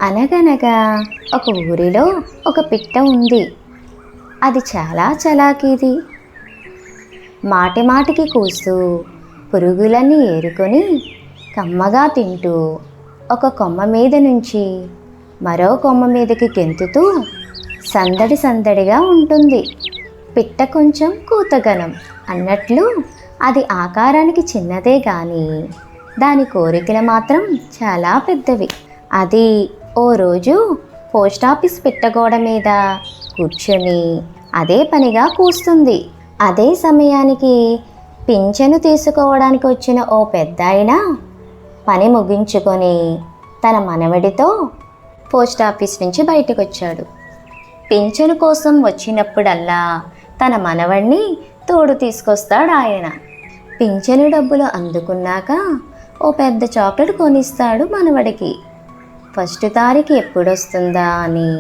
అనగనగా ఒక ఊరిలో ఒక పిట్ట ఉంది. అది చాలా చలాకీది. మాటి మాటికి కూస్తూ పురుగులన్నీ ఏరుకొని కమ్మగా తింటూ ఒక కొమ్మ మీద నుంచి మరో కొమ్మ మీదకి గెంతుతూ సందడి సందడిగా ఉంటుంది. పిట్ట కొంచెం కూతగనం అన్నట్లు అది ఆకారానికి చిన్నదే కానీ దాని కోరికలు మాత్రం చాలా పెద్దవి. అది ఓ రోజు పోస్టాఫీస్ పిట్టగోడ మీద కూర్చొని అదే పనిగా కూస్తుంది. అదే సమయానికి పింఛను తీసుకోవడానికి వచ్చిన ఓ పెద్దాయన పని ముగించుకొని తన మనవడితో పోస్టాఫీస్ నుంచి బయటకు వచ్చాడు. పింఛను కోసం వచ్చినప్పుడల్లా తన మనవడిని తోడు తీసుకొస్తాడు ఆయన. పింఛను డబ్బులు అందుకున్నాక ఓ పెద్ద చాక్లెట్ కొనిస్తాడు మనవడికి. ఫస్ట్ తారీఖు ఎప్పుడొస్తుందా అని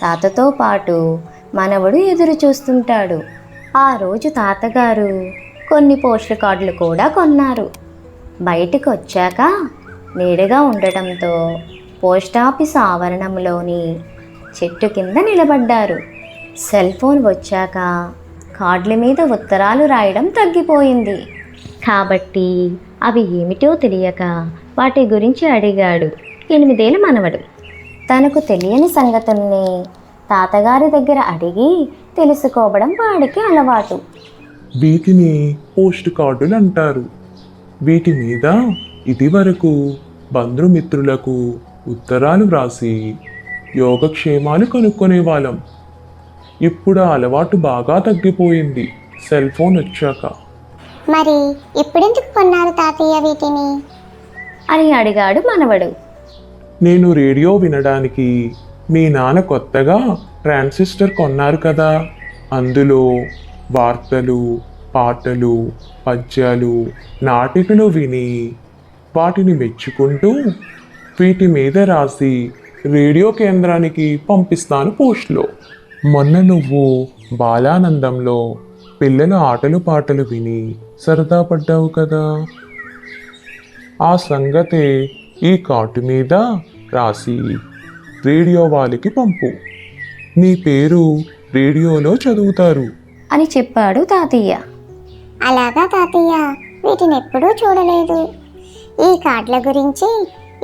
తాతతో పాటు మనవడు ఎదురు చూస్తుంటాడు. ఆ రోజు తాతగారు కొన్ని పోస్ట్ కార్డులు కూడా కొన్నారు. బయటకు వచ్చాక నీడగా ఉండటంతో పోస్టాఫీస్ ఆవరణంలోని చెట్టు కింద నిలబడ్డారు. సెల్ ఫోన్ వచ్చాక కార్డుల మీద ఉత్తరాలు రాయడం తగ్గిపోయింది కాబట్టి అవి ఏమిటో తెలియక వాటి గురించి అడిగాడు 8 ఏళ్ల మనవడు. తనకు తెలియని సంగతుల్ని తాతగారి దగ్గర అడిగి తెలుసుకోవడం వాడికి అలవాటు. వీటిని పోస్ట్ కార్డులు అంటారు. వీటి మీద ఇదివరకు బంధుమిత్రులకు ఉత్తరాలు వ్రాసి యోగక్షేమాలు కనుక్కునేవాళ్ళం. ఇప్పుడు ఆ అలవాటు బాగా తగ్గిపోయింది సెల్ ఫోన్ వచ్చాక. మరి ఇప్పుడెందుకు కొన్నారు తాతయ్య వీటిని అని అడిగాడు మనవడు. నేను రేడియో వినడానికి మీ నాన్న కొత్తగా ట్రాన్సిస్టర్ కొన్నారు కదా, అందులో వార్తలు, పాటలు, పద్యాలు, నాటికలు విని వాటిని మెచ్చుకుంటూ వీటి మీద రాసి రేడియో కేంద్రానికి పంపిస్తాను పోస్ట్లో. మొన్న నువ్వు బాలానందంలో పిల్లల ఆటలు పాటలు విని సరదా పడ్డావు కదా, ఆ సంగతే ఈ కార్డు మీద రాసి రేడియో వాళ్ళకి పంపు. నీ పేరు రేడియోలో చదువుతారు అని చెప్పాడు తాతయ్య. అలాగా తాతయ్య, వీటిని ఎప్పుడూ చూడలేదు. ఈ కార్డుల గురించి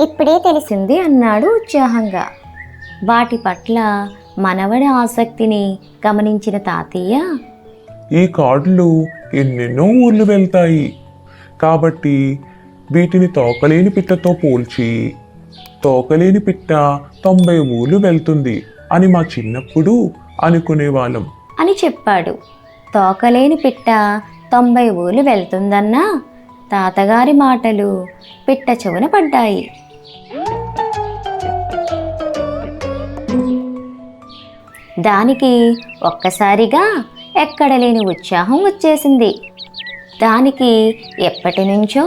ఇప్పుడే తెలిసింది అన్నాడు ఉత్సాహంగా. వాటి పట్ల మనవడి ఆసక్తిని గమనించిన తాతయ్య, ఈ కార్డులు ఎన్నెన్నో ఊర్లు వెళ్తాయి కాబట్టి వీటిని తోకలేని పిట్టతో పోల్చి తోకలేని పిట్ట 90 ఊర్లు వెళ్తుంది అని మా చిన్నప్పుడు అనుకునేవాళ్ళం అని చెప్పాడు. తోకలేని పిట్ట 90 ఊర్లు వెళ్తుందన్న తాతగారి మాటలు పిట్ట చెవున పడ్డాయి. దానికి ఒక్కసారిగా ఎక్కడలేని ఉత్సాహం వచ్చేసింది. దానికి ఎప్పటి నుంచో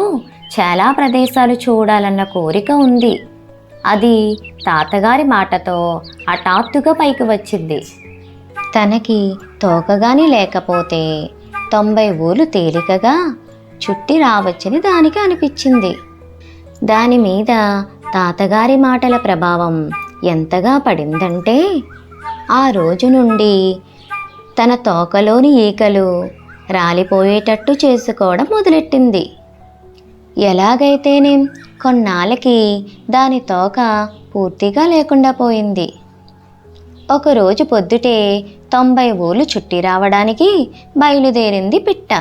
చాలా ప్రదేశాలు చూడాలన్న కోరిక ఉంది. అది తాతగారి మాటతో హఠాత్తుగా పైకి వచ్చింది. తనకి తోకగాని లేకపోతే 90 ఊర్లు తేలికగా చుట్టి రావచ్చని దానికి అనిపించింది. దాని మీద తాతగారి మాటల ప్రభావం ఎంతగా పడిందంటే ఆ రోజు నుండి తన తోకలోని ఈకలు రాలిపోయేటట్టు చేసుకోవడం మొదలెట్టింది. ఎలాగైతేనే కొన్నాళ్ళకి దాని తోక పూర్తిగా లేకుండా పోయింది. ఒకరోజు పొద్దుటే 90 ఊర్లు చుట్టి రావడానికి బయలుదేరింది పిట్ట.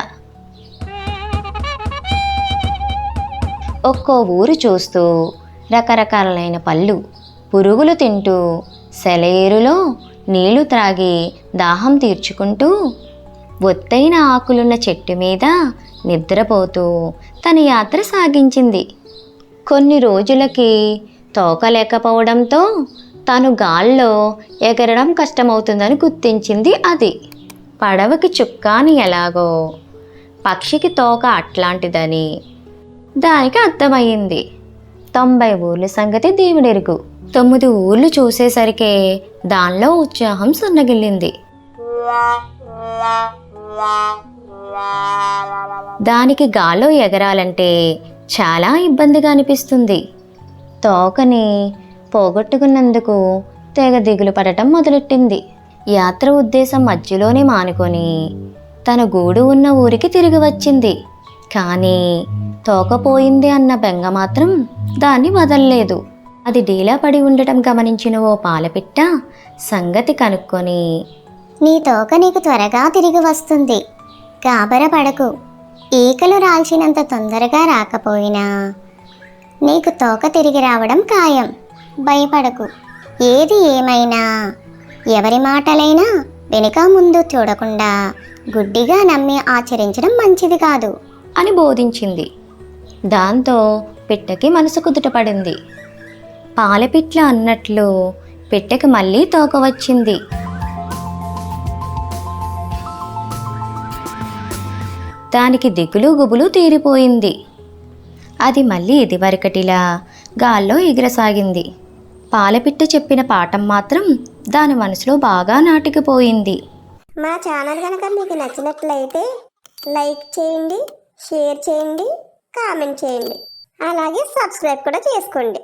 ఒక్కో ఊరు చూస్తూ రకరకాలైన పళ్ళు, పురుగులు తింటూ సెలయేరులో నీళ్లు త్రాగి దాహం తీర్చుకుంటూ ఒత్తైన ఆకులున్న చెట్టు మీద నిద్రపోతూ తన యాత్ర సాగించింది. కొన్ని రోజులకి తోక లేకపోవడంతో తను గాల్లో ఎగరడం కష్టమవుతుందని గుర్తించింది అది. పడవకి చుక్కాని ఎలాగో పక్షికి తోక అట్లాంటిదని దానికి అర్థమయ్యింది. 90 ఊర్ల సంగతి దేవుడెరుగు. 9 ఊర్లు చూసేసరికే దానిలో ఉత్సాహం సన్నగిల్లింది. దానికి గాల్లో ఎగరాలంటే చాలా ఇబ్బందిగా అనిపిస్తుంది. తోకని పోగొట్టుకున్నందుకు తెగ దిగులు పడటం మొదలెట్టింది. యాత్ర ఉద్దేశం మధ్యలోనే మానుకొని తన గూడు ఉన్న ఊరికి తిరిగి వచ్చింది. కానీ తోకపోయింది అన్న బెంగ మాత్రం దాన్ని వదల్లేదు. అది డీలా పడి ఉండటం గమనించిన ఓ పాలపిట్ట సంగతి కనుక్కొని, నీ తోక నీకు త్వరగా తిరిగి వస్తుంది, గాబరపడకు. ఈకలు రాల్చినంత తొందరగా రాకపోయినా నీకు తోక తిరిగి రావడం ఖాయం, భయపడకు. ఏది ఏమైనా ఎవరి మాటలైనా వెనుక ముందు చూడకుండా గుడ్డిగా నమ్మి ఆచరించడం మంచిది కాదు అని బోధించింది. దాంతో పిట్టకి మనసు కుదుటపడింది. పాలపిట్ల అన్నట్లు పిట్టకి మళ్ళీ తోక వచ్చింది. దానికి దిగులు గుబులు తీరిపోయింది. అది మళ్ళీ ఇదివరకటిలా గాల్లో ఎగిరసాగింది. పాలపిట్ట చెప్పిన పాఠం మాత్రం దాని మనసులో బాగా నాటుకుపోయింది. మా ఛానల్ కనుక మీకు నచ్చినట్లయితే లైక్ చేయండి, షేర్ చేయండి, కామెంట్ చేయండి, అలాగే సబ్స్క్రైబ్ కూడా చేసుకోండి.